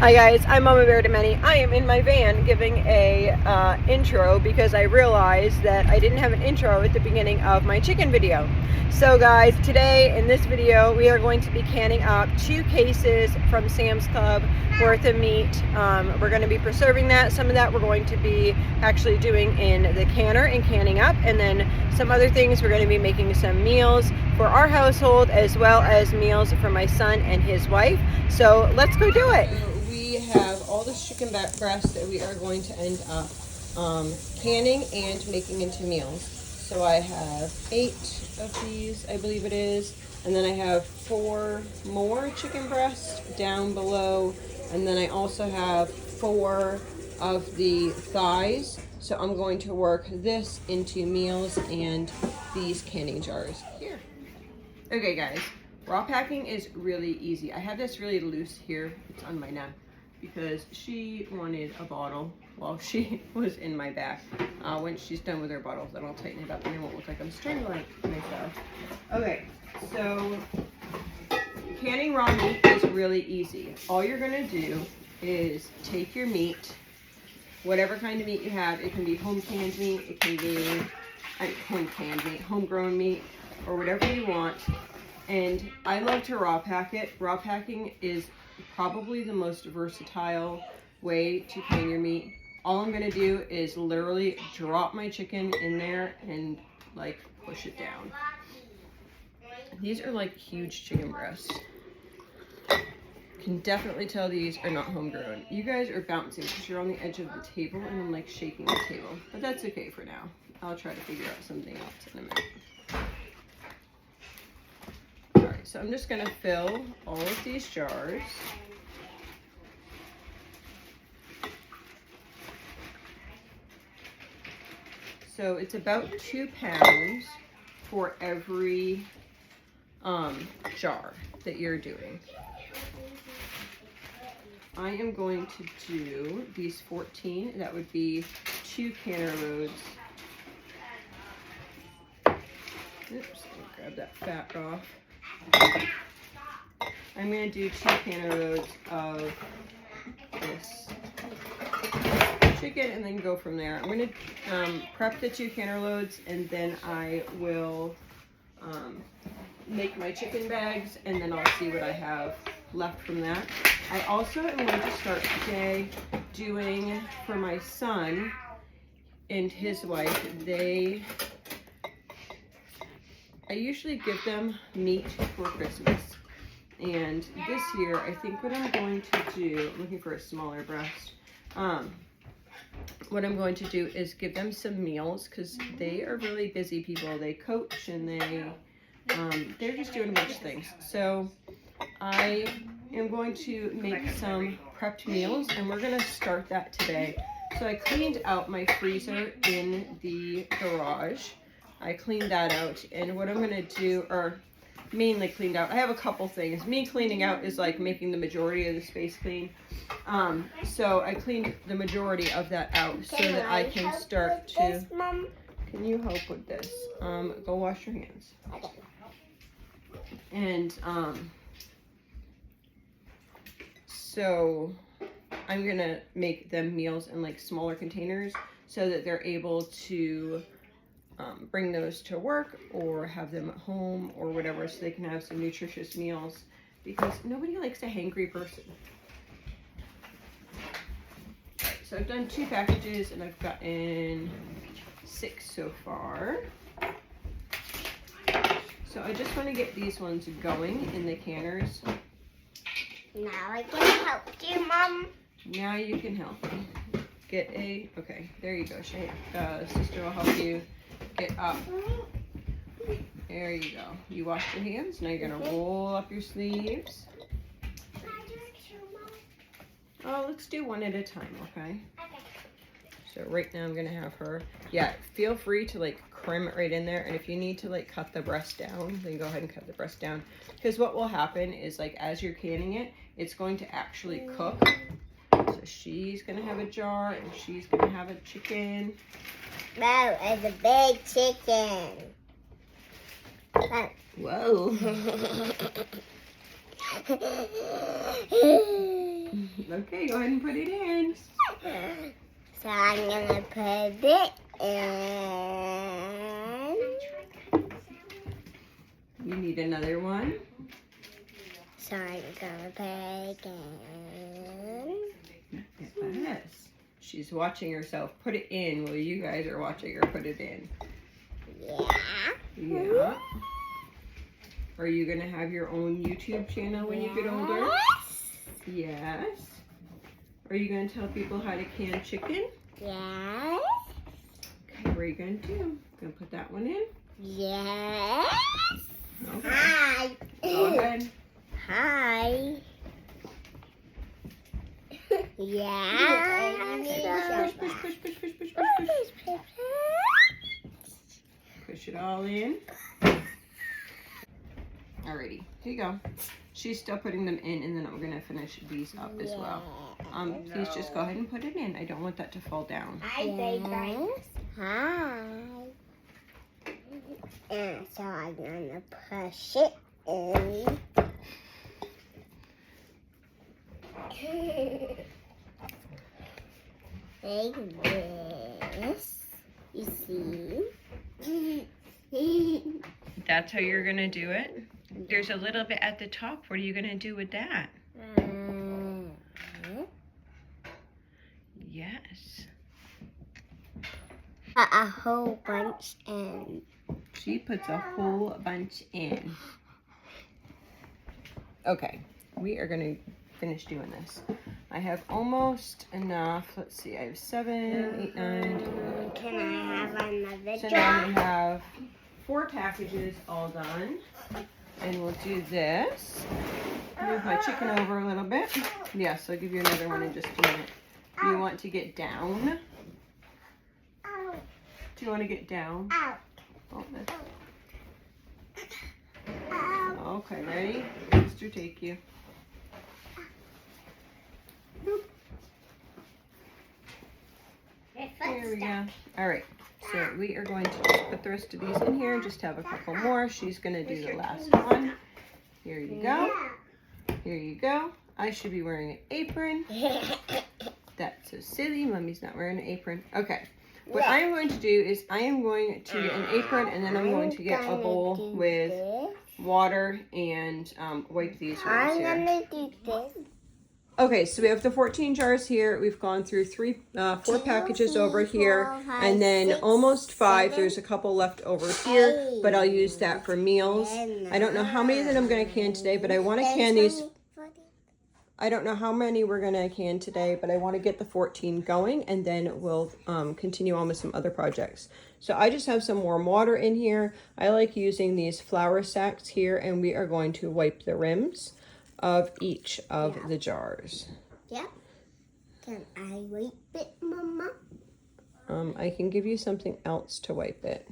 Hi guys, I'm Mama Bear Many. I am in my van giving a intro because I realized that I didn't have an intro at the beginning of my chicken video. So guys, today in this video we are going to be canning up 2 cases from Sam's Club worth of meat. We're going to be preserving that. Some of that we're going to be actually doing in the canner and canning up, and then some other things we're going to be making some meals for our household as well as meals for my son and his wife. So let's go do it. We have all this chicken breast that we are going to end up canning and making into meals. So I have 8 of these, I believe it is, and then I have 4 more chicken breasts down below, and then I also have 4 of the thighs. So I'm going to work this into meals and these canning jars here. Okay guys, raw packing is really easy. I have this really loose here, it's on my neck, because she wanted a bottle while she was in my back. When she's done with her bottles, then I'll tighten it up and it won't look like I'm strangling myself. Okay, so canning raw meat is really easy. All you're gonna do is take your meat, whatever kind of meat you have. It can be home canned meat, it can be homegrown meat, or whatever you want. And I love to raw pack it. Raw packing is probably the most versatile way to can your meat. All I'm gonna do is literally drop my chicken in there and like push it down. These are like huge chicken breasts. Can definitely tell these are not homegrown. You guys are bouncing because you're on the edge of the table and I'm like shaking the table, but that's okay for now. I'll try to figure out something else in a minute. Alright, so I'm just gonna fill all of these jars. So it's about 2 pounds for every jar that you're doing. I am going to do these 14. That would be 2 canner loads. Oops, I'll grab that fat off. I'm going to do 2 canner loads of this chicken and then go from there. I'm going to prep the 2 canner loads, and then I will make my chicken bags, and then I'll see what I have left from that. I also am going to start today doing for my son and his wife. I usually give them meat for Christmas, and this year I think what I'm going to do, I'm looking for a smaller breast. What I'm going to do is give them some meals because they are really busy people. They coach and they're just doing a bunch of things. So I am going to make some prepped meals, and we're going to start that today. So I cleaned out my freezer in the garage. I cleaned that out, and what I'm going to do, or mainly cleaned out, I have a couple things. Me cleaning out is like making the majority of the space clean. So I cleaned the majority of that out so that I can start to... Can you help with this? Go wash your hands. And so I'm gonna make them meals in like smaller containers so that they're able to bring those to work or have them at home or whatever, so they can have some nutritious meals, because nobody likes a hangry person. So I've done 2 packages and I've gotten 6 so far. So I just want to get these ones going in the canners. Now I can help you, Mom. Now you can help me. Okay, there you go, Shay. Sister will help you get up. There you go. You washed your hands. Now you're going to roll up your sleeves. Oh, let's do one at a time, okay? So right now I'm going to have her, feel free to like cram it right in there. And if you need to like cut the breast down, then go ahead and cut the breast down. Because what will happen is like as you're canning it, it's going to actually cook. So she's going to have a jar and she's going to have a chicken. No, it's a big chicken. Whoa. Okay, go ahead and put it in. So I'm gonna put it in. You need another one. So I'm gonna put it in. Yes. She's watching herself put it in while you guys are watching her put it in. Yeah. Yeah. Are you going to have your own YouTube channel when you get older? Yes. Are you going to tell people how to can chicken? Yes. Okay, what are you going to do? Going to put that one in? Yes. Okay. Hi. Go ahead. Hi. Yeah. Push, push, push, push, push, push, push, push. Push it all in. Alrighty, here you go. She's still putting them in, and then I'm gonna finish these up as well. Please just go ahead and put it in. I don't want that to fall down. Hi, baby. Hi. And so I'm gonna push it in. Like this. You see? That's how you're gonna do it? There's a little bit at the top. What are you gonna do with that? Yes. Put a whole bunch in. She puts a whole bunch in. Okay, we are gonna finish doing this. I have almost enough. Let's see, I have 7, 8, 9. Can I have another So jar? now we have 4 packages all done. And we'll do this. Move my chicken over a little bit. Yes, I'll give you another one in just a minute. Do you want to get down? Ow. Do you want to get down? Ow. Oh, that's... Ow. Okay, ready? Mr. Take you. Boop. There we go. All right. So we are going to just put the rest of these in here. Just have a couple more. She's going to do the last one. Here you go. Here you go. I should be wearing an apron. That's so silly. Mommy's not wearing an apron. Okay. What I am going to do is I am going to get an apron, and then I'm going to get a bowl with water and wipe these ones here. I'm gonna do this. Okay, so we have the 14 jars here. We've gone through 4 packages over here, and then almost 5. There's a couple left over here, but I'll use that for meals. I don't know how many that I'm going to can today, but I want to can these. I don't know how many we're going to can today, but I want to get the 14 going, and then we'll continue on with some other projects. So I just have some warm water in here. I like using these flour sacks here, and we are going to wipe the rims of each of the jars. Yep. Can I wipe it, Mama? I can give you something else to wipe it.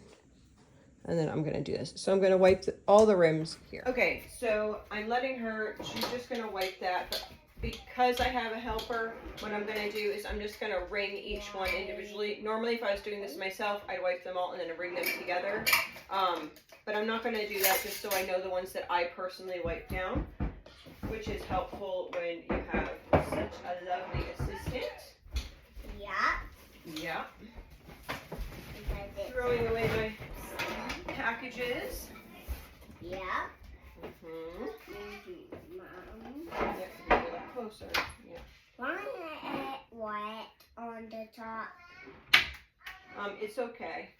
And then I'm going to do this. So I'm going to wipe all the rims here. Okay, so I'm letting her, she's just going to wipe that. But because I have a helper, what I'm going to do is I'm just going to wring each one individually. Normally, if I was doing this myself, I'd wipe them all and then wring them together. But I'm not going to do that just so I know the ones that I personally wipe down, which is helpful when you have such a lovely assistant. Yeah. Yeah. Throwing away my packages. Yeah. Mm-hmm. Mom. Yeah, get a little closer. Yeah. Why is it wet on the top? It's okay.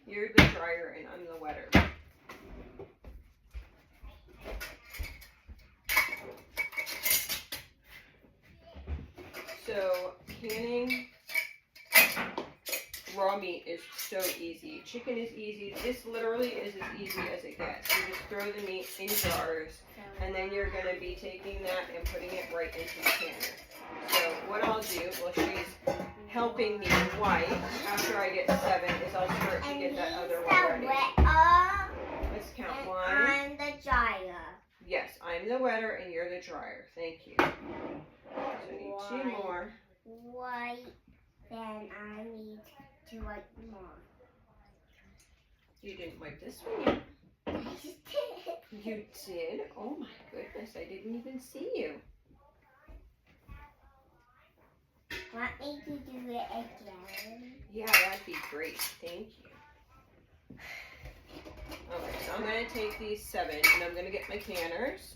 You're the dryer and I'm the wetter. So canning raw meat is so easy. Chicken is easy. This literally is as easy as it gets. You just throw the meat in jars, and then you're going to be taking that and putting it right into the canner. So what I'll do while she's helping me wipe after I get 7 is I'll start to get that other one ready. Let's count 1. I'm the dryer. Yes, I'm the wetter and you're the dryer. Thank you. So I need 2 more. White. Then I need to wipe more. You didn't wipe this one yet. You did? Oh my goodness, I didn't didn't even see you. Want me to do it again? Yeah, that'd be great. Thank you. Okay, so I'm going to take these 7 and I'm going to get my canners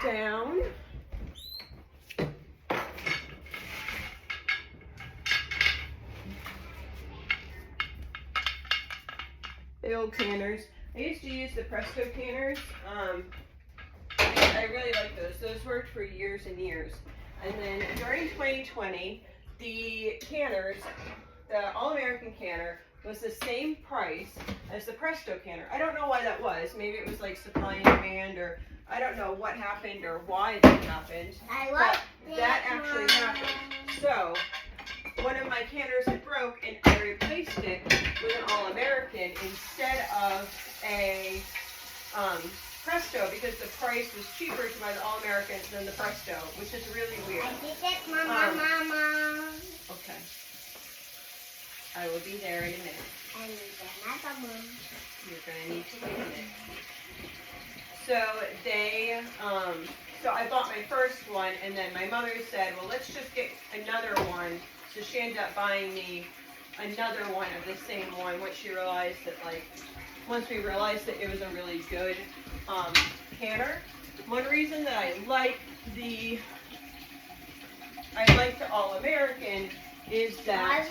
down. The old canners. I used to use the Presto canners. I really like those. Those worked for years and years. And then during 2020, the canners, the All-American canner, was the same price as the Presto canner. I don't know why that was. Maybe it was like supply and demand, or I don't know what happened or why that happened. But that actually happened. So one of my canners had broke and I replaced it with an All-American instead of a Presto, because the price was cheaper to buy the All-American than the Presto, which is really weird. I did it, Mama. Okay. I will be there in a minute. I need another one. You're going to need to wait a minute. So they, so I bought my first one, and then my mother said, well, let's just get another one. So she ended up buying me another one of the same one, once she realized that, like, once we realized that it was a really good canner. One reason that I like the All-American is that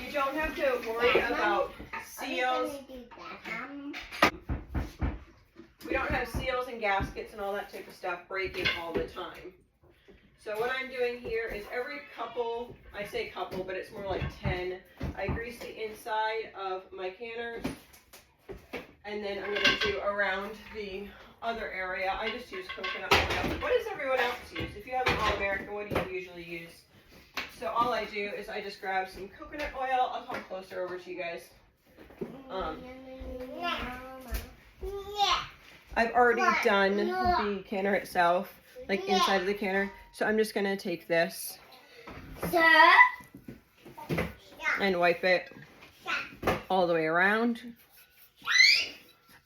you don't have to worry about seals. We don't have seals and gaskets and all that type of stuff breaking all the time. So what I'm doing here is every couple, I say couple, but it's more like 10, I grease the inside of my canners, and then I'm going to do around the other area. I just use coconut oil. What does everyone else use? If you have an All-American, what do you usually use? So all I do is I just grab some coconut oil. I'll come closer over to you guys. I've already done the canner itself, like inside of the canner. So I'm just going to take this and wipe it all the way around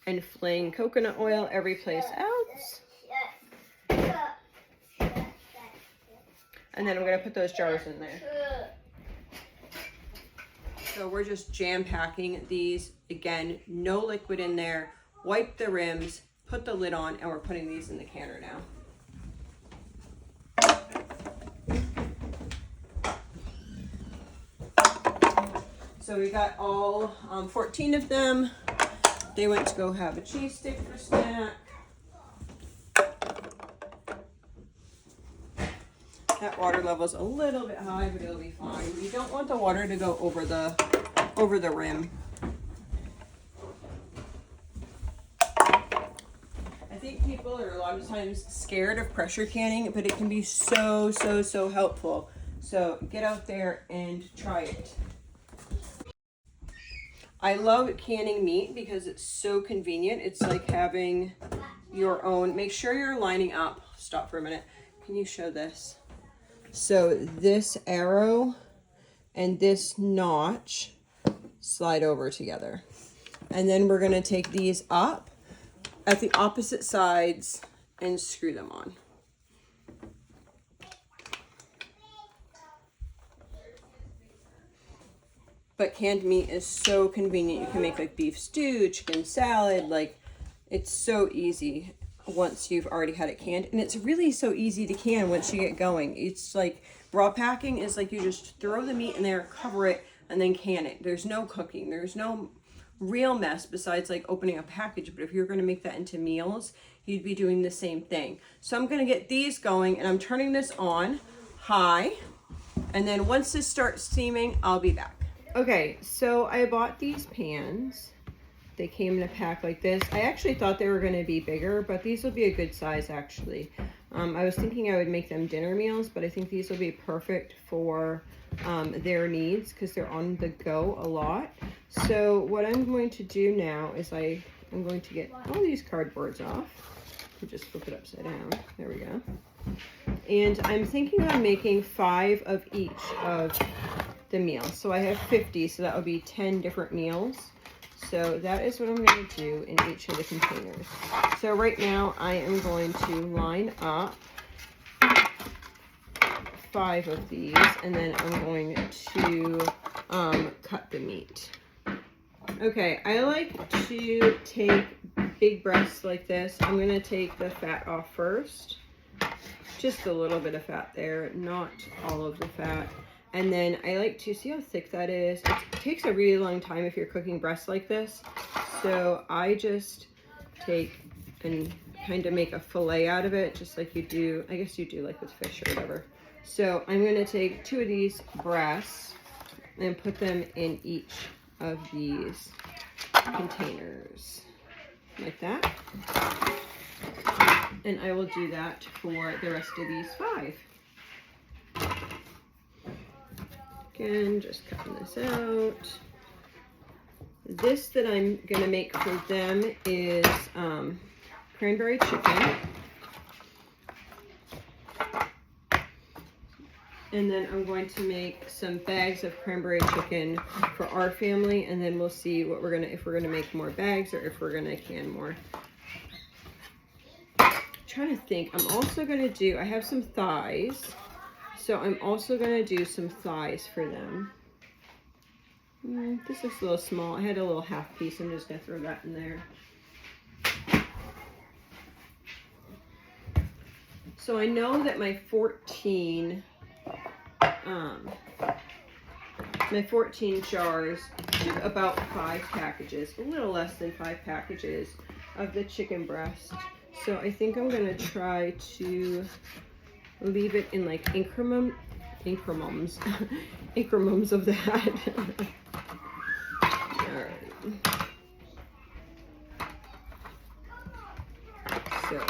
and fling coconut oil every place else. And then I'm going to put those jars in there. So we're just jam packing these. Again, no liquid in there. Wipe the rims, put the lid on, and we're putting these in the canner now. So we got all 14 of them. They went to go have a cheese stick for snack. That water level's a little bit high, but it'll be fine. You don't want the water to go over the rim. I think people are a lot of times scared of pressure canning, but it can be so helpful. So get out there and try it. I love canning meat because it's so convenient. It's like having your own. Make sure you're lining up. Stop for a minute. Can you show this? So this arrow and this notch slide over together. And then we're going to take these up at the opposite sides and screw them on. But canned meat is so convenient. You can make like beef stew, chicken salad, like it's so easy once you've already had it canned. And it's really so easy to can once you get going. It's like raw packing is like you just throw the meat in there, cover it, and then can it. There's no cooking. There's no real mess besides like opening a package. But if you're going to make that into meals, you'd be doing the same thing. So I'm going to get these going, and I'm turning this on high. And then once this starts steaming, I'll be back. Okay, so I bought these pans. They came in a pack like this. I actually thought they were going to be bigger, but these will be a good size actually. I was thinking I would make them dinner meals, but I think these will be perfect for their needs because they're on the go a lot. So what I'm going to do now is I'm going to get all these cardboards off. Just flip it upside down. There we go. And I'm thinking of making 5 of each of the meals. So I have 50, so that would be 10 different meals. So that is what I'm going to do in each of the containers. So right now I am going to line up 5 of these, and then I'm going to cut the meat. Okay, I like to take big breasts like this. I'm going to take the fat off first. Just a little bit of fat there, not all of the fat. And then I like to see how thick that is. It takes a really long time if you're cooking breasts like this. So I just take and kind of make a fillet out of it, just like you do, I guess you do like with fish or whatever. So I'm going to take 2 of these breasts and put them in each of these containers like that. And I will do that for the rest of these 5. Again, just cutting this out. This that I'm going to make for them is cranberry chicken. And then I'm going to make some bags of cranberry chicken for our family, and then we'll see what we're gonna, if we're gonna make more bags or if we're gonna can more. I'm trying to think. I'm also gonna do, I have some thighs, so I'm also gonna do some thighs for them. This looks a little small. I had a little half piece. I'm just gonna throw that in there. So I know that my 14 jars took about 5 packages, a little less than 5 packages of the chicken breast. So I think I'm gonna try to leave it in like increments of that. Alright. So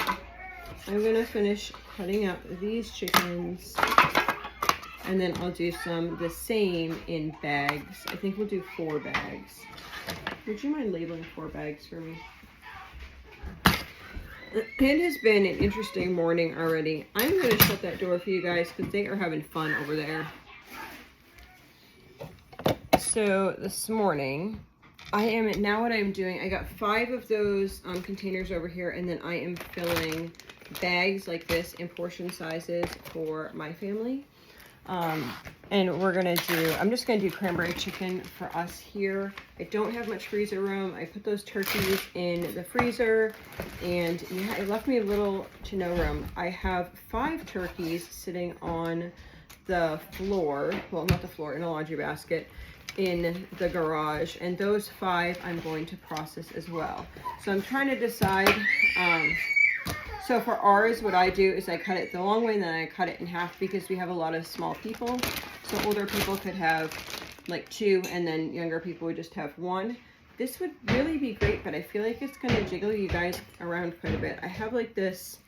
I'm gonna finish cutting up these chickens, and then I'll do the same in bags. I think we'll do 4 bags. Would you mind labeling 4 bags for me? It has been an interesting morning already. I'm going to shut that door for you guys because they are having fun over there. So this morning, now what I'm doing, I got 5 of those containers over here, and then I am filling bags like this in portion sizes for my family. And we're gonna do, I'm just gonna do cranberry chicken for us here. I don't have much freezer room. I put those turkeys in the freezer, and yeah, it left me a little to no room. I have 5 turkeys sitting on the floor, well, not the floor, in a laundry basket in the garage, and those 5 I'm going to process as well. So I'm trying to decide, so for ours, what I do is I cut it the long way, and then I cut it in half because we have a lot of small people. So older people could have like 2, and then younger people would just have 1. This would really be great, but I feel like it's going to jiggle you guys around quite a bit. I have like this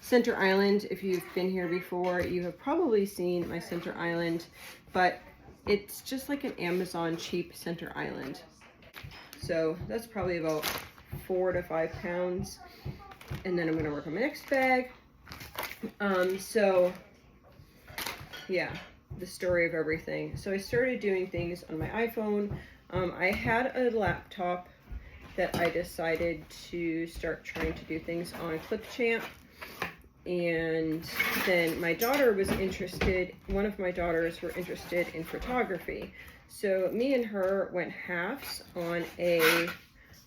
center island. If you've been here before, you have probably seen my center island, but it's just like an Amazon cheap center island. So that's probably about 4 to 5 pounds. And then I'm going to work on my next bag. So yeah, the story of everything. So I started doing things on my iPhone. I had a laptop that I decided to start trying to do things on Clipchamp. And then my daughter was interested, one of my daughters were interested in photography. So me and her went halves on a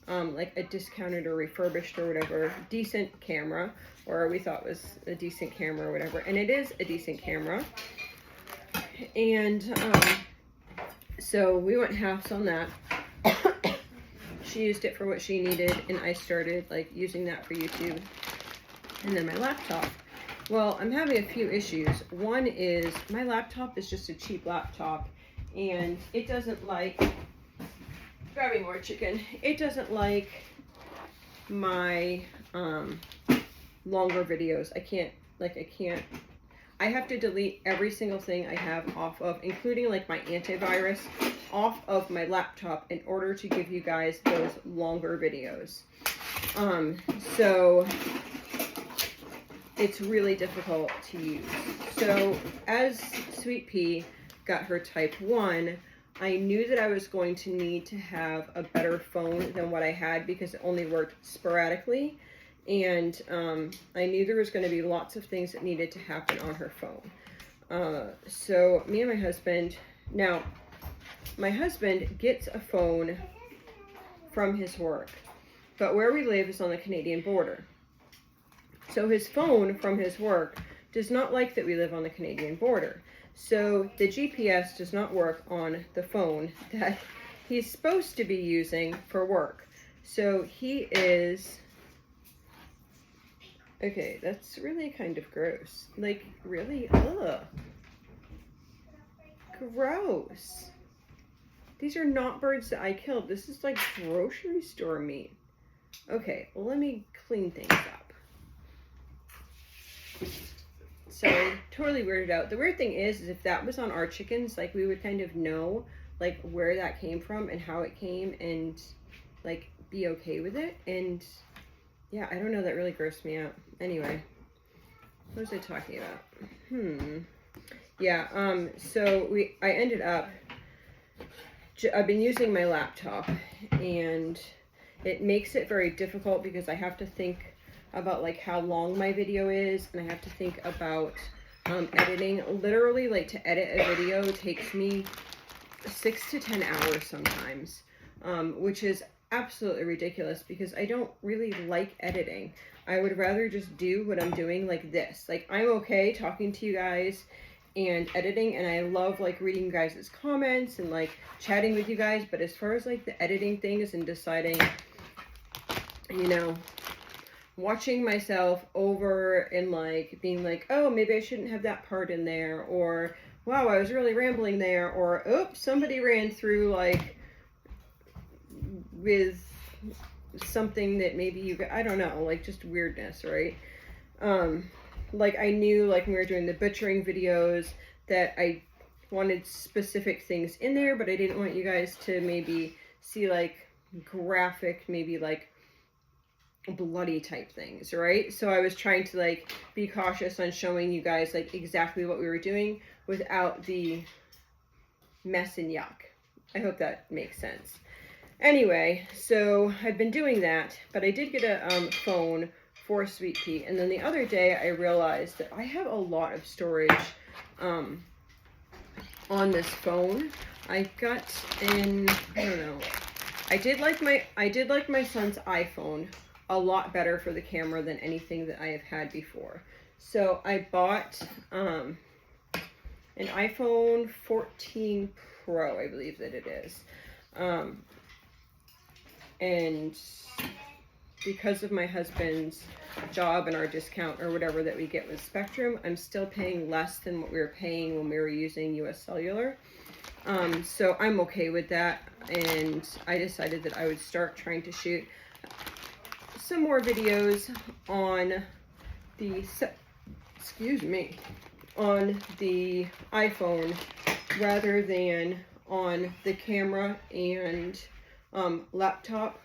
like a discounted or refurbished or whatever decent camera, or we thought was a decent camera or whatever, and it is a decent camera. And so we went halves on that. She used it for what she needed, and I started like using that for YouTube. And then my laptop. Well, I'm having a few issues. One is my laptop is just a cheap laptop, and it doesn't like, grabbing more chicken, it doesn't like my longer videos. I have to delete every single thing I have off of, including like my antivirus, off of my laptop in order to give you guys those longer videos. So it's really difficult to use. So as Sweet Pea got her type 1, I knew that I was going to need to have a better phone than what I had because it only worked sporadically. And I knew there was going to be lots of things that needed to happen on her phone. So me and my husband, now my husband gets a phone from his work, but where we live is on the Canadian border. So his phone from his work does not like that we live on the Canadian border. So the GPS does not work on the phone that he's supposed to be using for work. So he is, okay, that's really kind of gross. Like, really? Ugh. Gross. These are not birds that I killed. This is like grocery store meat. Okay, well, let me clean things up. Sorry, totally weirded out. The weird thing is if that was on our chickens, like we would kind of know like where that came from and how it came and like be okay with it. And yeah, I don't know, that really grossed me out. Anyway, what was I talking about? Yeah, so I ended up, I've been using my laptop and it makes it very difficult because I have to think about like how long my video is, and I have to think about editing. Literally, like to edit a video takes me 6 to 10 hours sometimes, which is absolutely ridiculous because I don't really like editing. I would rather just do what I'm doing like this. Like, I'm okay talking to you guys and editing, and I love like reading you guys' comments and like chatting with you guys, but as far as like the editing things and deciding, you know, watching myself over and like being like, oh, maybe I shouldn't have that part in there, or wow, I was really rambling there, or oops, somebody ran through like with something that maybe you, I don't know, like just weirdness, right? Like I knew like when we were doing the butchering videos that I wanted specific things in there, but I didn't want you guys to maybe see like graphic, maybe like bloody type things, right? So I was trying to like be cautious on showing you guys like exactly what we were doing without the mess and yuck. I hope that makes sense. Anyway, so I've been doing that, but I did get a phone for Sweet Pea, and then the other day I realized that I have a lot of storage on this phone. I got in, I don't know, I did like my son's iPhone a lot better for the camera than anything that I have had before. So I bought an iPhone 14 Pro, I believe that it is. And because of my husband's job and our discount or whatever that we get with Spectrum, I'm still paying less than what we were paying when we were using US Cellular. So I'm okay with that, and I decided that I would start trying to shoot some more videos on the, on the iPhone rather than on the camera and laptop.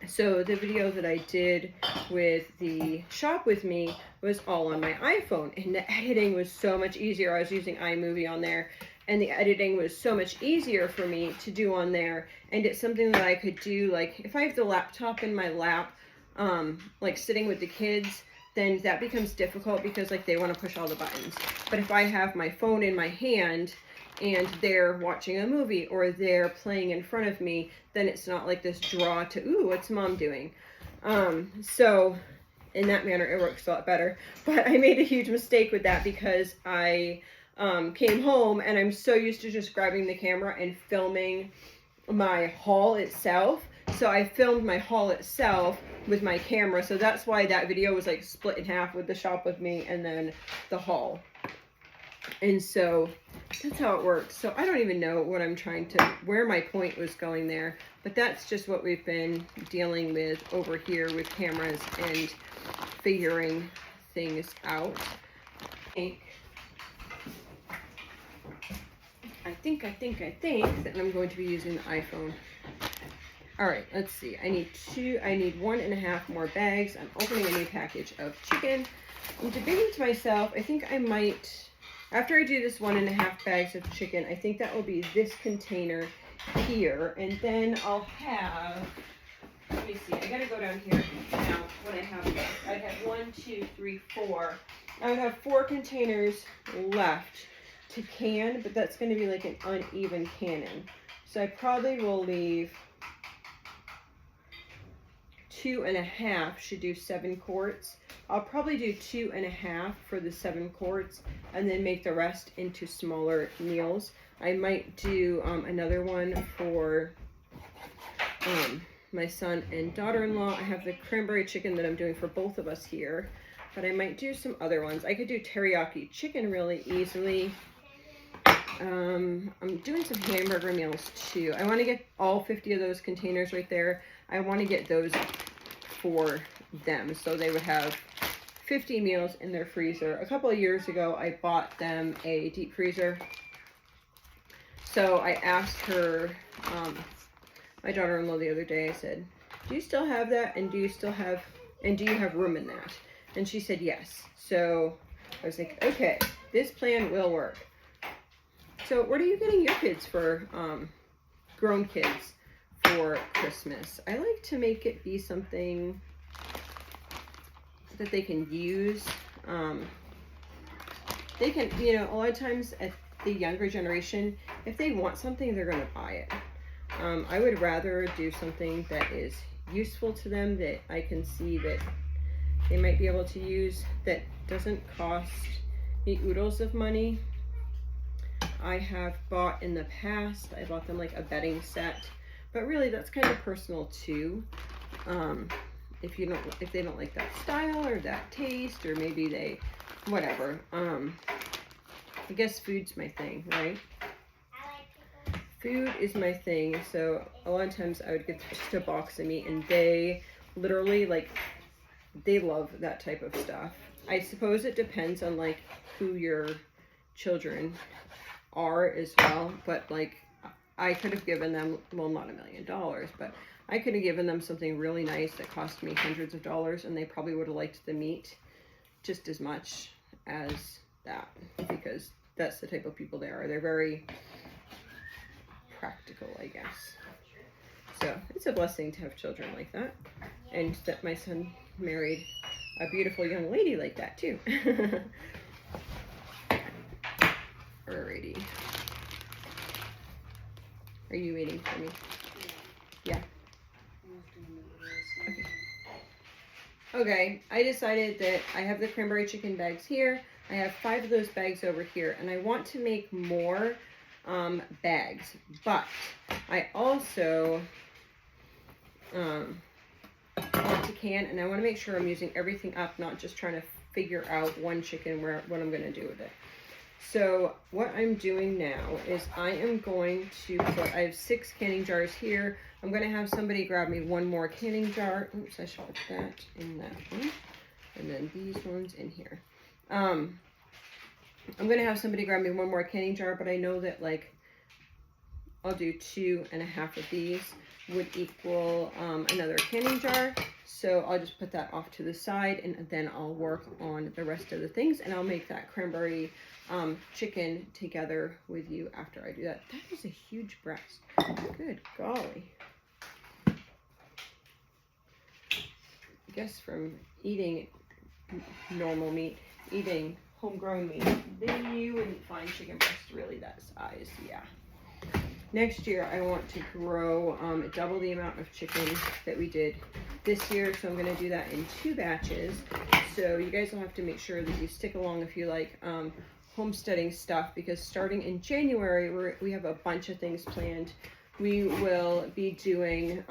So the video that I did with the Shop With Me was all on my iPhone, and the editing was so much easier. I was using iMovie on there, and the editing was so much easier for me to do on there, and it's something that I could do, like, if I have the laptop in my lap, like sitting with the kids, then that becomes difficult because, like, they want to push all the buttons. But if I have my phone in my hand, and they're watching a movie or they're playing in front of me, then it's not like this draw to, ooh, what's mom doing? So in that manner, it works a lot better. But I made a huge mistake with that because I came home and I'm so used to just grabbing the camera and filming my haul itself. So I filmed my haul itself with my camera. So that's why that video was like split in half with the Shop With Me and then the haul. And so that's how it works. So I don't even know what I'm trying to, where my point was going there, but that's just what we've been dealing with over here with cameras and figuring things out. I think that I'm going to be using the iPhone. All right, let's see. I need 1.5 more bags. I'm opening a new package of chicken. I'm debating to myself, I think I might after I do this 1.5 bags of chicken, I think that will be this container here. And then I'll have, let me see, I gotta go down here now what I have left. I have 1, 2, 3, 4. I would have 4 containers left to can, but that's gonna be like an uneven canning. So I probably will leave 2.5, should do 7 quarts. I'll probably do 2.5 for the 7 quarts and then make the rest into smaller meals. I might do another one for my son and daughter-in-law. I have the cranberry chicken that I'm doing for both of us here, but I might do some other ones. I could do teriyaki chicken really easily. I'm doing some hamburger meals too. I want to get all 50 of those containers right there. I want to get those for them so they would have 50 meals in their freezer. A couple of years ago, I bought them a deep freezer. So I asked her, my daughter-in-law the other day, I said, do you still have that? And do you have room in that? And she said, yes. So I was like, okay, this plan will work. So what are you getting your kids for, grown kids for Christmas? I like to make it be something that they can use. They can, you know, a lot of times at the younger generation, if they want something, they're going to buy it. I would rather do something that is useful to them, that I can see that they might be able to use, that doesn't cost me oodles of money. I have bought in the past, I bought them like a bedding set, but really that's kind of personal too. If they don't like that style or that taste, or maybe they, whatever. I guess food's my thing, right? Food is my thing, so a lot of times I would get just a box of meat, and they literally, like, they love that type of stuff. I suppose it depends on, like, who your children are as well, but, like, I could have given them, well, not $1 million, but I could have given them something really nice that cost me hundreds of dollars, and they probably would have liked the meat just as much as that, because that's the type of people they are. They're very practical, I guess. So it's a blessing to have children like that, and that my son married a beautiful young lady like that too. Alrighty. Are you waiting for me? Yeah. Okay, I decided that I have the cranberry chicken bags here. I have 5 of those bags over here, and I want to make more bags, but I also want to can, and I want to make sure I'm using everything up, not just trying to figure out one chicken what I'm going to do with it. So what I'm doing now is I am going to put, I have 6 canning jars here. I'm going to have somebody grab me one more canning jar. Oops, I should put that in that one. And then these ones in here. I'm going to have somebody grab me one more canning jar, but I know that, like, I'll do 2.5 of these would equal another canning jar. So I'll just put that off to the side, and then I'll work on the rest of the things, and I'll make that cranberry chicken together with you after I do that. That is a huge breast. Good golly. I guess from eating normal meat, eating homegrown meat, then you wouldn't find chicken breasts really that size. Yeah. Next year I want to grow double the amount of chicken that we did this year, so I'm going to do that in 2 batches. So you guys will have to make sure that you stick along if you like homesteading stuff, because starting in January we have a bunch of things planned. We will be doing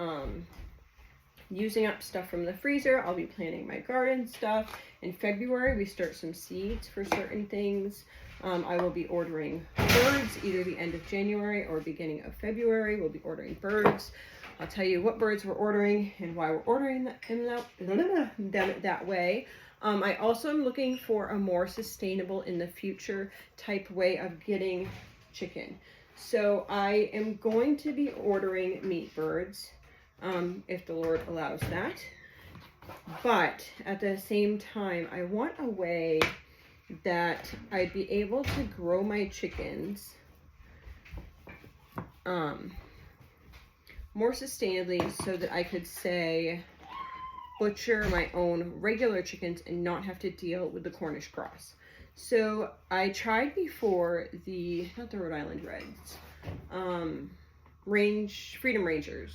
using up stuff from the freezer. I'll be planting my garden stuff. In February we start some seeds for certain things. I will be ordering birds either the end of January or beginning of February. We'll be ordering birds. I'll tell you what birds we're ordering and why we're ordering them that way. I also am looking for a more sustainable in the future type way of getting chicken. So I am going to be ordering meat birds, if the Lord allows that. But at the same time, I want a way that I'd be able to grow my chickens more sustainably, so that I could, say, butcher my own regular chickens and not have to deal with the Cornish cross. So I tried before the, not the Rhode Island Reds, Freedom Rangers,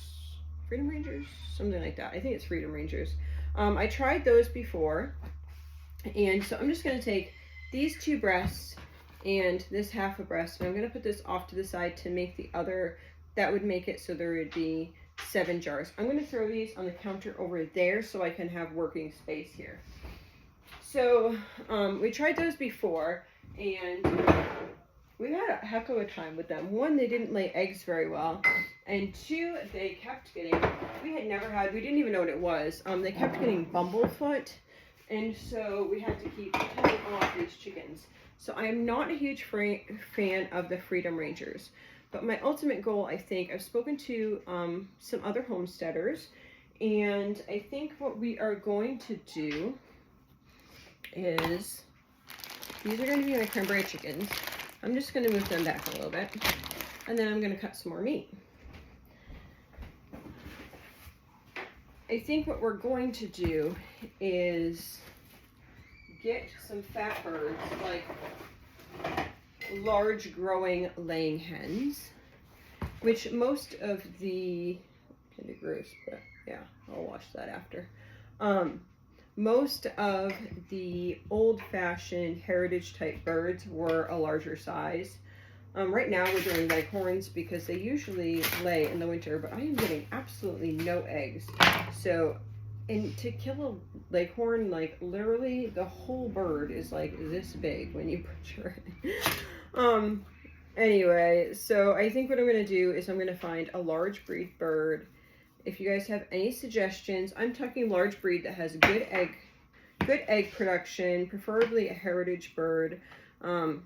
something like that. I think it's Freedom Rangers. I tried those before, and so I'm just going to take these 2 breasts and this half a breast, and I'm going to put this off to the side to make the other, that would make it so there would be 7 jars. I'm going to throw these on the counter over there so I can have working space here. So we tried those before, and we had a heck of a time with them. 1, they didn't lay eggs very well, and 2, they kept getting, we didn't even know what it was. They kept getting bumblefoot, and so we had to keep cutting off these chickens. So I am not a huge fan of the Freedom Rangers, but my ultimate goal, I think, I've spoken to some other homesteaders, and I think what we are going to do is, these are going to be my cranberry chickens. I'm just going to move them back a little bit, and then I'm going to cut some more meat. I think what we're going to do is get some fat birds, like large growing laying hens, which most of the, kind of gross, but yeah, I'll wash that after. Most of the old-fashioned heritage type birds were a larger size. Right now we're doing leghorns because they usually lay in the winter, but I am getting absolutely no eggs. So, and to kill a leghorn, like literally the whole bird is like this big when you butcher it. Anyway, so I think what I'm going to do is I'm going to find a large breed bird. If you guys have any suggestions, I'm talking large breed that has good egg production, preferably a heritage bird. And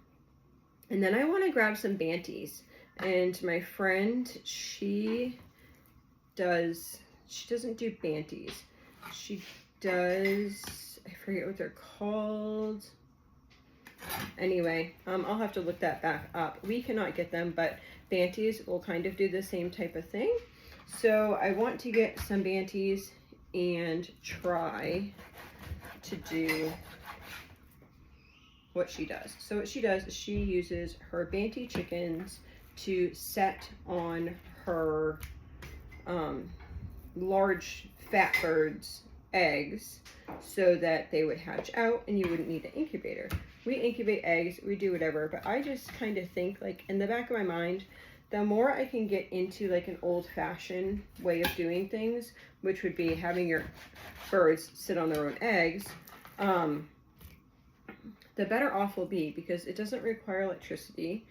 then I want to grab some banties. And my friend, she doesn't do banties. She does, I forget what they're called. Anyway, I'll have to look that back up. We cannot get them, but banties will kind of do the same type of thing. So I want to get some banties and try to do what she does. So what she does is she uses her banty chickens to set on her large fat birds' eggs so that they would hatch out and you wouldn't need an incubator. We incubate eggs, we do whatever, but I just kind of think, like, in the back of my mind, the more I can get into like an old-fashioned way of doing things, which would be having your birds sit on their own eggs, the better off we'll be, because it doesn't require electricity.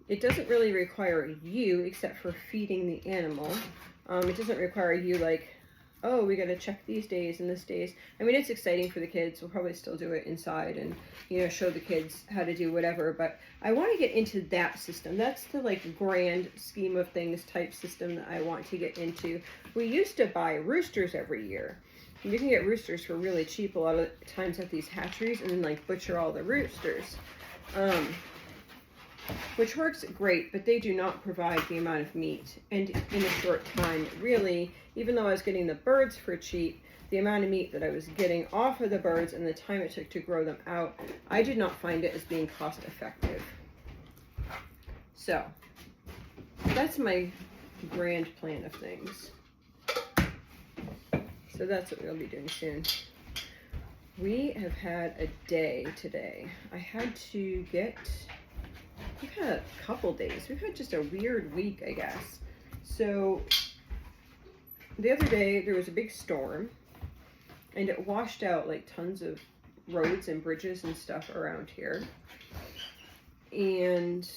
It doesn't really require you, except for feeding the animal. It doesn't require you, like, oh, we got to check these days and this days. I mean, it's exciting for the kids. We'll probably still do it inside and, you know, show the kids how to do whatever. But I want to get into that system. That's the, like, grand scheme of things type system that I want to get into. We used to buy roosters every year. You can get roosters for really cheap a lot of times at these hatcheries, and then, like, butcher all the roosters. Which works great, but they do not provide the amount of meat. And in a short time, really, even though I was getting the birds for cheap, the amount of meat that I was getting off of the birds and the time it took to grow them out, I did not find it as being cost effective. So, that's my grand plan of things. So that's what we'll be doing soon. We have had a day today. I had to get... We've had a couple days. We've had just a weird week, I guess. So the other day there was a big storm and it washed out like tons of roads and bridges and stuff around here. And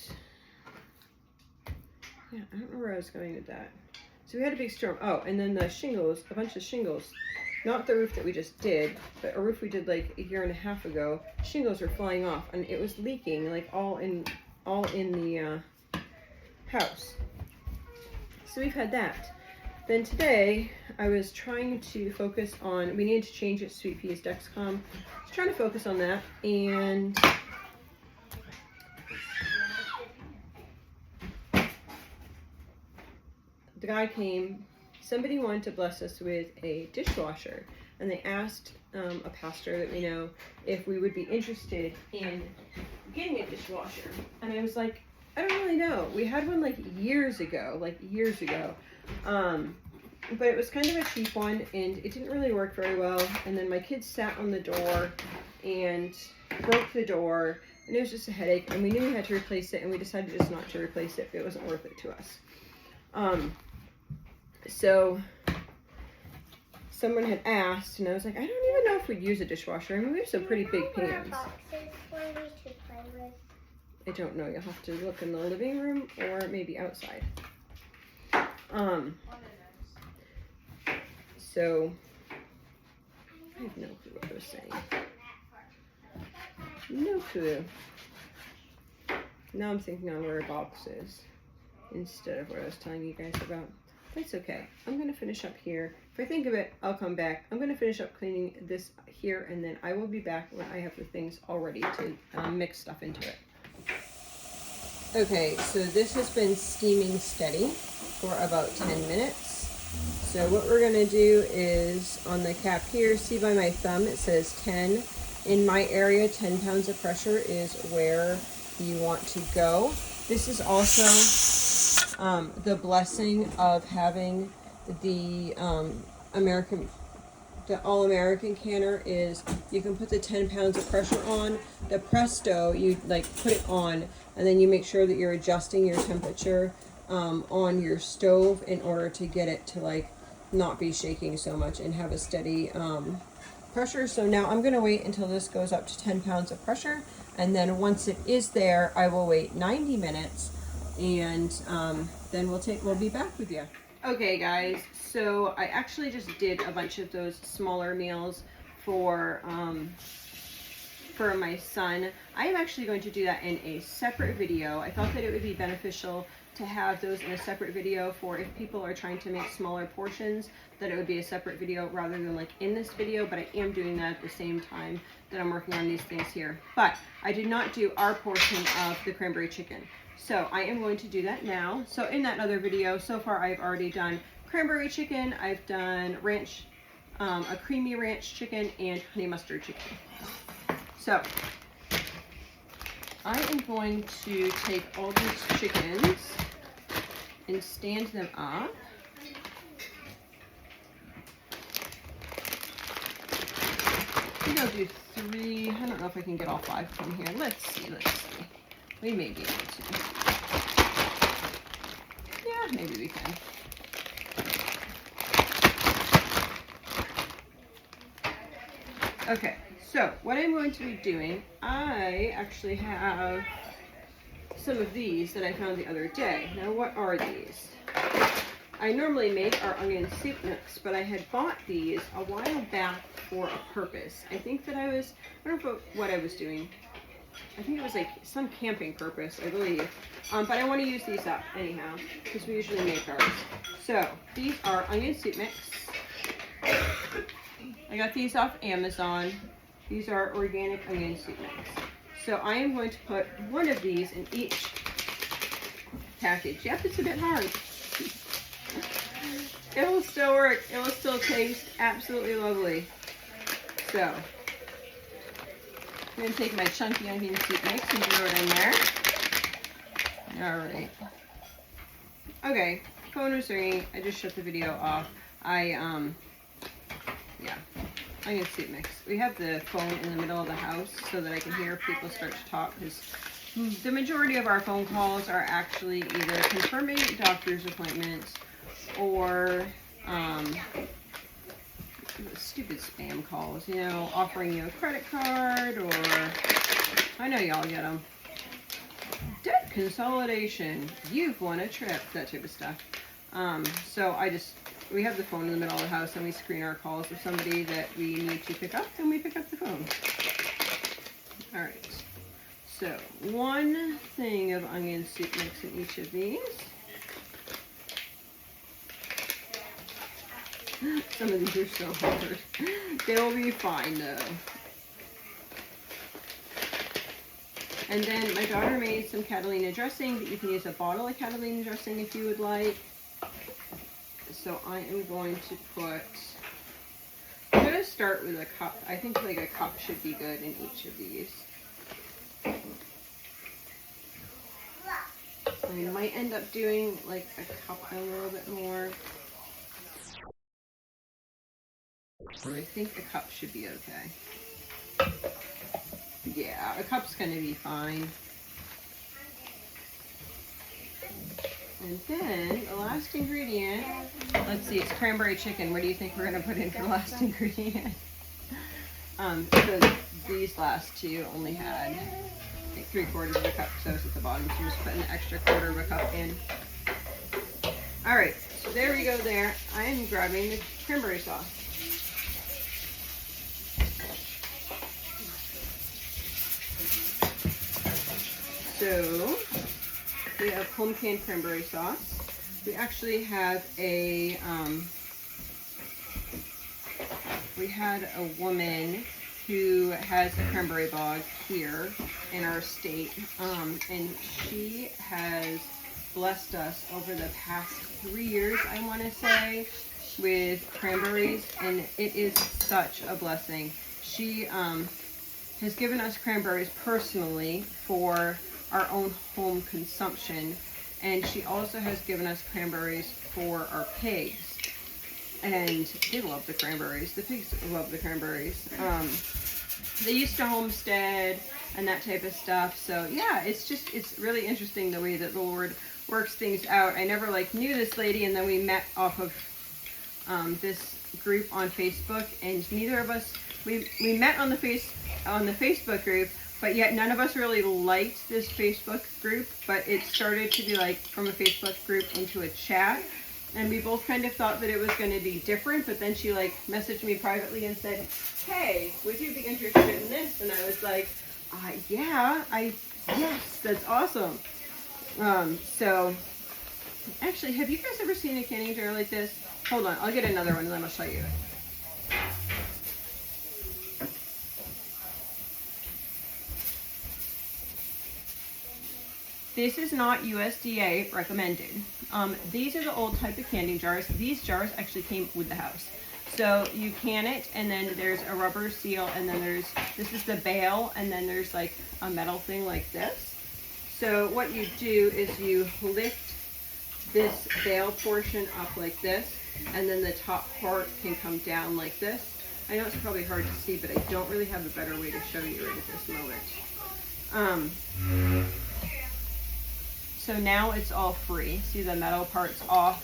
yeah, I don't know where I was going with that. So we had a big storm. Oh, and then the shingles, a bunch of shingles, not the roof that we just did, but a roof we did like a year and a half ago. Shingles were flying off and it was leaking like all in the house. So we've had that. then today I was trying to focus on, we needed to change it to Sweet Peas Dexcom. I was trying to focus on that, and the guy came, somebody wanted to bless us with a dishwasher, and they asked a pastor that we know if we would be interested in getting a dishwasher. And I was like, I don't really know. We had one like years ago. But it was kind of a cheap one, and it didn't really work very well. And then my kids sat on the door and broke the door, and it was just a headache. And we knew we had to replace it, and we decided just not to replace it. It wasn't worth it to us. So someone had asked, and I was like, I don't even know if we'd use a dishwasher. I mean, we have some pretty big pans. I don't know. You'll have to look in the living room or maybe outside. So I have no clue what I was saying. No clue. Now I'm thinking on where a box is instead of what I was telling you guys about. That's okay. I'm going to finish up here. If I think of it, I'll come back. I'm going to finish up cleaning this here, and then I will be back when I have the things all ready to mix stuff into it. Okay, so this has been steaming steady for about 10 minutes. So what we're going to do is, on the cap here, see by my thumb, it says 10. In my area, 10 pounds of pressure is where you want to go. This is also the blessing of having the all-American canner is you can put the 10 pounds of pressure on. The Presto, you like put it on, and then you make sure that you're adjusting your temperature on your stove in order to get it to like not be shaking so much and have a steady pressure. So now I'm going to wait until this goes up to 10 pounds of pressure, and then once it is there, I will wait 90 minutes, and then we'll be back with you. Okay guys, so I actually just did a bunch of those smaller meals for my son. I am actually going to do that in a separate video. I thought that it would be beneficial to have those in a separate video for if people are trying to make smaller portions, that it would be a separate video rather than like in this video, but I am doing that at the same time that I'm working on these things here. But I did not do our portion of the cranberry chicken. So I am going to do that now. So in that other video, so far I've already done cranberry chicken, I've done ranch, a creamy ranch chicken, and honey mustard chicken. So I am going to take all these chickens and stand them up. I think I'll do 3. I don't know if I can get all 5 from here. Let's see. We may be able to. Yeah, maybe we can. Okay, so what I'm going to be doing, I actually have some of these that I found the other day. Now, what are these? I normally make our onion soup mix, but I had bought these a while back for a purpose. I think that I don't know what I was doing. I think it was like some camping purpose, I believe. But I want to use these up anyhow, because we usually make ours. So, these are onion soup mix. I got these off Amazon. These are organic onion soup mix. So I am going to put one of these in each package. Yep, it's a bit hard. It will still work. It will still taste absolutely lovely. So I'm going to take my chunky onion soup mix and throw it in there. Alright. Okay, phone was ringing. I just shut the video off. Yeah, onion soup mix. We have the phone in the middle of the house so that I can hear people start to talk, because the majority of our phone calls are actually either confirming doctor's appointments or stupid spam calls, you know, offering you a credit card, or I know y'all get them. Debt consolidation, you've won a trip, that type of stuff. So we have the phone in the middle of the house, and we screen our calls with somebody that we need to pick up, and we pick up the phone. All right. So 1 thing of onion soup mix in each of these. Some of these are so hard. They will be fine though. And then my daughter made some CATILINA dressing, but you can use a bottle of CATILINA dressing if you would like. So I am going to put, I'm going to start with a cup. I think like a cup should be good in each of these. I might end up doing like a cup and a little bit more. But I think a cup should be okay. Yeah, a cup's going to be fine. And then the last ingredient, let's see, it's cranberry chicken. What do you think we're going to put in for the last ingredient? So these last two only had like 3/4 of a cup, so it's at the bottom. So just put an extra 1/4 of a cup in. All right, so there we go there. I am grabbing the cranberry sauce. So we have home canned cranberry sauce. We actually have a, we had a woman who has a cranberry bog here in our state, and she has blessed us over the past 3 years, I want to say, with cranberries, and it is such a blessing. She has given us cranberries personally for our own home consumption, and she also has given us cranberries for our pigs, and they love the cranberries. The pigs love the cranberries. They used to homestead and that type of stuff, so yeah, it's really interesting the way that the Lord works things out. I never knew this lady, and then we met off of this group on Facebook, and neither of us, we met on the Facebook group, but yet none of us really liked this Facebook group, but it started to be from a Facebook group into a chat, and we both kind of thought that it was going to be different, but then she messaged me privately and said, hey, would you be interested in this? And I was like, yeah, yes, that's awesome. So actually, have you guys ever seen a canning jar like this? Hold on, I'll get another one and then I'll show you it. This is not USDA recommended. These are the old type of canning jars. These jars actually came with the house. So you can it, and then there's a rubber seal, and then this is the bail, and then there's a metal thing like this. So what you do is you lift this bail portion up like this, and then the top part can come down like this. I know it's probably hard to see, but I don't really have a better way to show you it at this moment. So now it's all free. See, the metal part's off.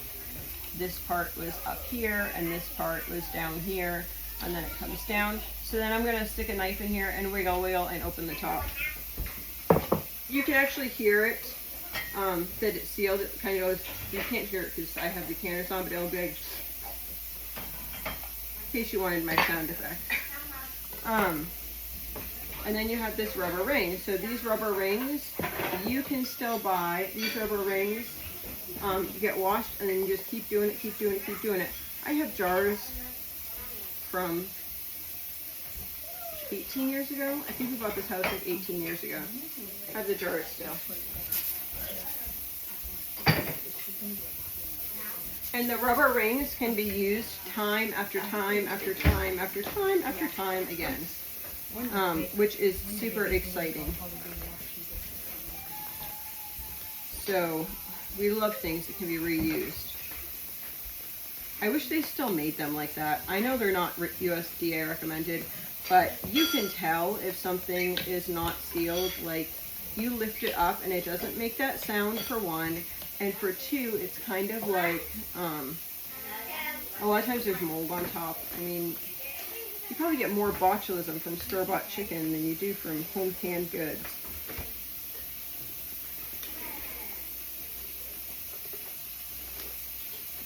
This part was up here, and this part was down here, and then it comes down. So then I'm gonna stick a knife in here and wiggle and open the top. You can actually hear it, that it's sealed. It kind of goes, you can't hear it because I have the canners on, but it'll be like, in case you wanted my sound effect. And then you have this rubber ring. So these rubber rings, you can still buy. These rubber rings get washed, and then you just keep doing it, keep doing it, keep doing it. I have jars from 18 years ago. I think we bought this house 18 years ago. I have the jars still. And the rubber rings can be used time after time after time after time after time again. Which is super exciting. So we love things that can be reused. I wish they still made them like that. I know they're not USDA recommended, but you can tell if something is not sealed. You lift it up and it doesn't make that sound, for one, and for two, it's kind of a lot of times there's mold on top. I mean, you probably get more botulism from store-bought chicken than you do from home canned goods.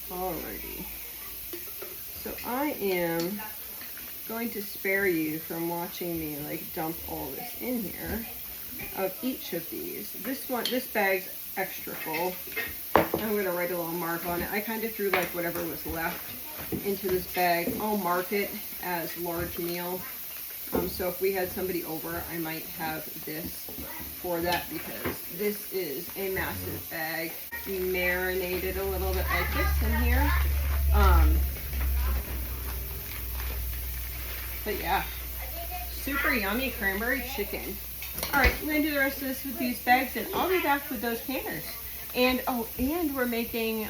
Alrighty. So I am going to spare you from watching me dump all this in here of each of these. This bag's extra full. I'm going to write a little mark on it. I kind of threw whatever was left into this bag. I'll mark it as large meal. So if we had somebody over, I might have this for that because this is a massive bag. We marinated a little bit like this in here. But yeah, super yummy cranberry chicken. All right, we're gonna do the rest of this with these bags and I'll be back with those canners. And oh, and we're making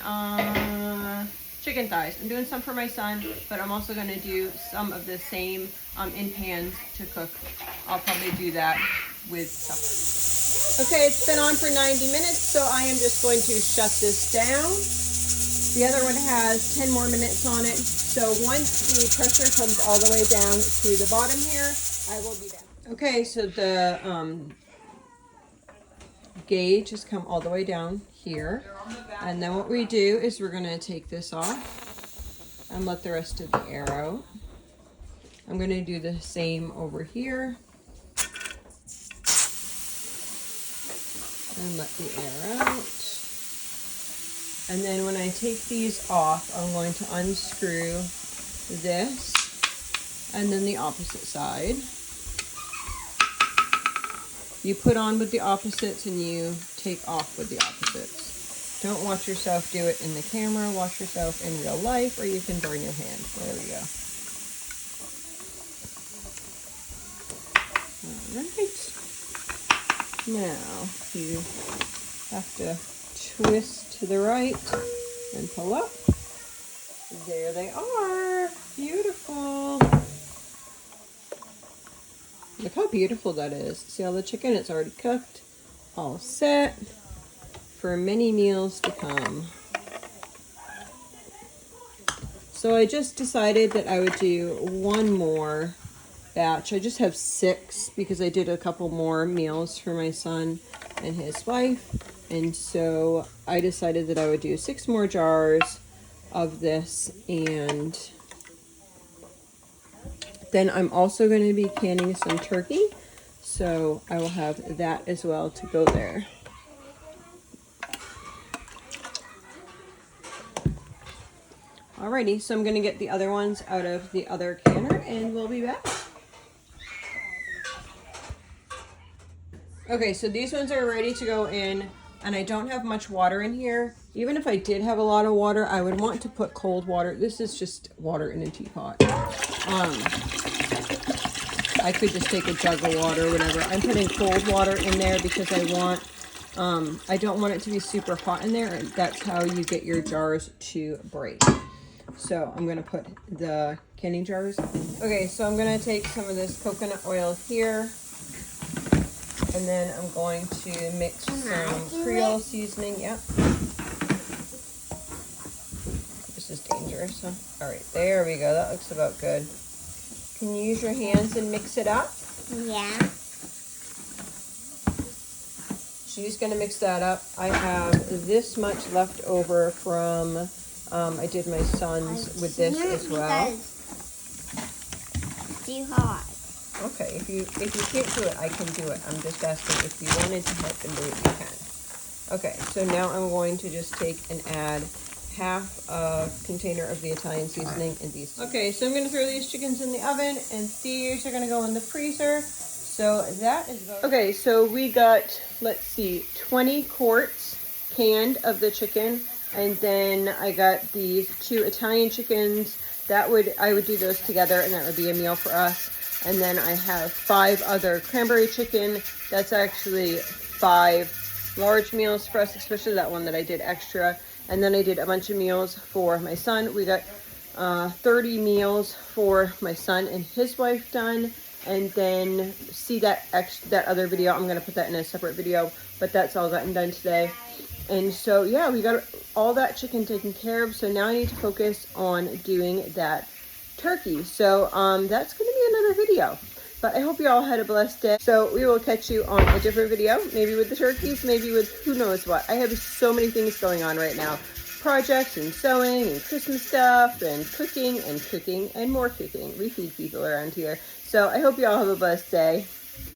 chicken thighs. I'm doing some for my son, but I'm also gonna do some of the same in pans to cook. I'll probably do that with supper. Okay, it's been on for 90 minutes, so I am just going to shut this down. The other one has 10 more minutes on it. So once the pressure comes all the way down to the bottom here, I will be back. Okay, so the gauge has come all the way down here. And then what we do is we're going to take this off and let the rest of the air out. I'm going to do the same over here. And let the air out. And then when I take these off, I'm going to unscrew this and then the opposite side. You put on with the opposites and you take off with the opposites. Don't watch yourself do it in the camera. Watch yourself in real life or you can burn your hand. There we go. All right. Now you have to twist to the right and pull up. There they are. Beautiful. Look how beautiful that is. See all the chicken? It's already cooked. All set for many meals to come. So I just decided that I would do one more batch. I just have 6 because I did a couple more meals for my son and his wife. And so I decided that I would do 6 more jars of this, and then I'm also going to be canning some turkey, so I will have that as well to go there. Alrighty, so I'm going to get the other ones out of the other canner and we'll be back. Okay, so these ones are ready to go in, and I don't have much water in here. Even if I did have a lot of water, I would want to put cold water. This is just water in a teapot. I could just take a jug of water or whatever. I'm putting cold water in there because I don't want it to be super hot in there, and that's how you get your jars to break. So I'm gonna put the canning jars. Okay, so I'm gonna take some of this coconut oil here. And then I'm going to mix some Creole seasoning. Yep. This is dangerous, huh? All right, there we go. That looks about good. Can you use your hands and mix it up? Yeah. She's going to mix that up. I have this much left over from, I did my son's with this as well. It's too hot. Okay, if you can't do it, I can do it. I'm just asking if you wanted to help and do it, you can. Okay, so now I'm going to just take and add half a container of the Italian seasoning in these. Okay, so I'm going to throw these chickens in the oven, and these are going to go in the freezer. So that is about... Okay, so we got, let's see, 20 quarts canned of the chicken, and then I got these 2 Italian chickens. I would do those together, and that would be a meal for us. And then I have 5 other cranberry chicken. That's actually 5 large meals for us, especially that one that I did extra. And then I did a bunch of meals for my son. We got 30 meals for my son and his wife done. And then see that other video. I'm going to put that in a separate video, but that's all gotten done today. And so, yeah, we got all that chicken taken care of. So now I need to focus on doing that turkey. So that's going to be another video, but I hope you all had a blessed day. So we will catch you on a different video, maybe with the turkeys, maybe with who knows what. I have so many things going on right now. Projects and sewing and Christmas stuff and cooking and more cooking. We feed people around here. So I hope you all have a blessed day.